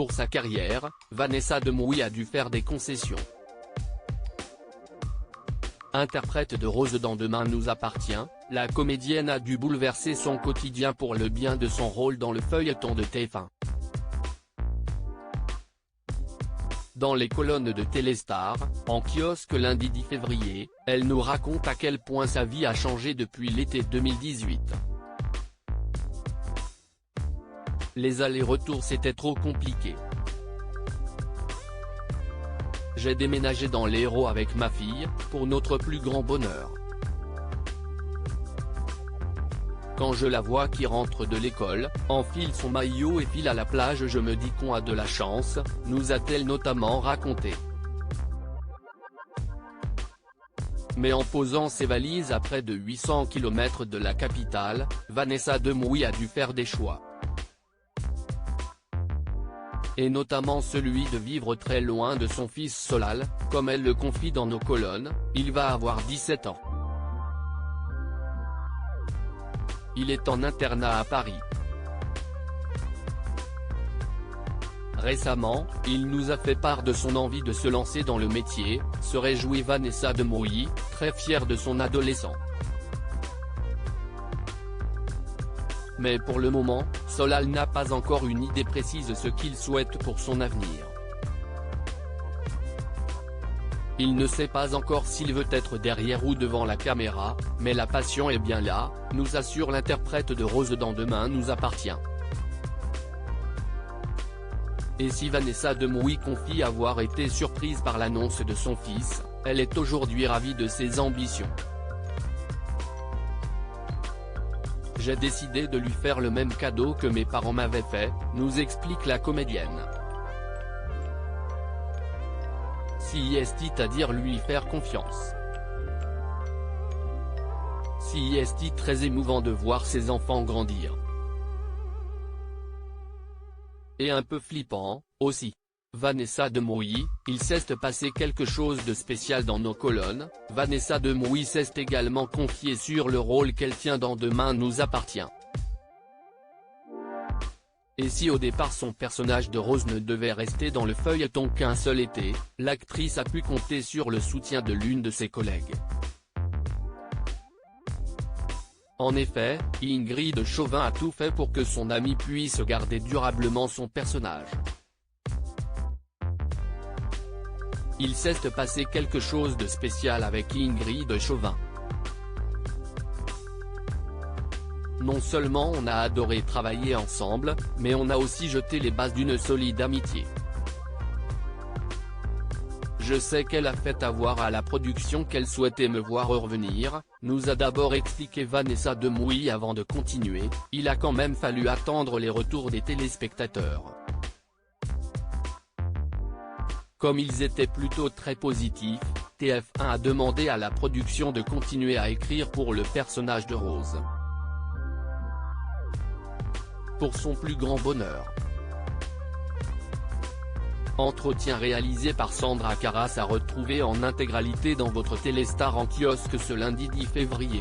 Pour sa carrière, Vanessa Demouy a dû faire des concessions. Interprète de Rose dans Demain nous appartient, la comédienne a dû bouleverser son quotidien pour le bien de son rôle dans le feuilleton de TF1. Dans les colonnes de Téléstar, en kiosque lundi 10 février, elle nous raconte à quel point sa vie a changé depuis l'été 2018. Les allers-retours c'était trop compliqué. J'ai déménagé dans l'Hérault avec ma fille, pour notre plus grand bonheur. Quand je la vois qui rentre de l'école, enfile son maillot et file à la plage, je me dis qu'on a de la chance, nous a-t-elle notamment raconté. Mais en posant ses valises à près de 800 km de la capitale, Vanessa Demouy a dû faire des choix. Et notamment celui de vivre très loin de son fils Solal, comme elle le confie dans nos colonnes, il va avoir 17 ans. Il est en internat à Paris. Récemment, il nous a fait part de son envie de se lancer dans le métier, se réjouit Vanessa Demouy, très fière de son adolescent. Mais pour le moment, Solal n'a pas encore une idée précise de ce qu'il souhaite pour son avenir. Il ne sait pas encore s'il veut être derrière ou devant la caméra, mais la passion est bien là, nous assure l'interprète de Rose dans Demain nous appartient. Et si Vanessa Demouy confie avoir été surprise par l'annonce de son fils, elle est aujourd'hui ravie de ses ambitions. J'ai décidé de lui faire le même cadeau que mes parents m'avaient fait, nous explique la comédienne. C'est-à-dire lui faire confiance. C'est très émouvant de voir ses enfants grandir. Et un peu flippant, aussi. Vanessa Demouy, il s'est passé quelque chose de spécial dans nos colonnes, Vanessa Demouy s'est également confiée sur le rôle qu'elle tient dans Demain nous appartient. Et si au départ son personnage de Rose ne devait rester dans le feuilleton qu'un seul été, l'actrice a pu compter sur le soutien de l'une de ses collègues. En effet, Ingrid Chauvin a tout fait pour que son amie puisse garder durablement son personnage. Il s'est passé quelque chose de spécial avec Ingrid Chauvin. Non seulement on a adoré travailler ensemble, mais on a aussi jeté les bases d'une solide amitié. Je sais qu'elle a fait avoir à la production qu'elle souhaitait me voir revenir, nous a d'abord expliqué Vanessa Demouy avant de continuer, il a quand même fallu attendre les retours des téléspectateurs. Comme ils étaient plutôt très positifs, TF1 a demandé à la production de continuer à écrire pour le personnage de Rose. Pour son plus grand bonheur. Entretien réalisé par Sandra Caras à retrouver en intégralité dans votre Téléstar en kiosque ce lundi 10 février.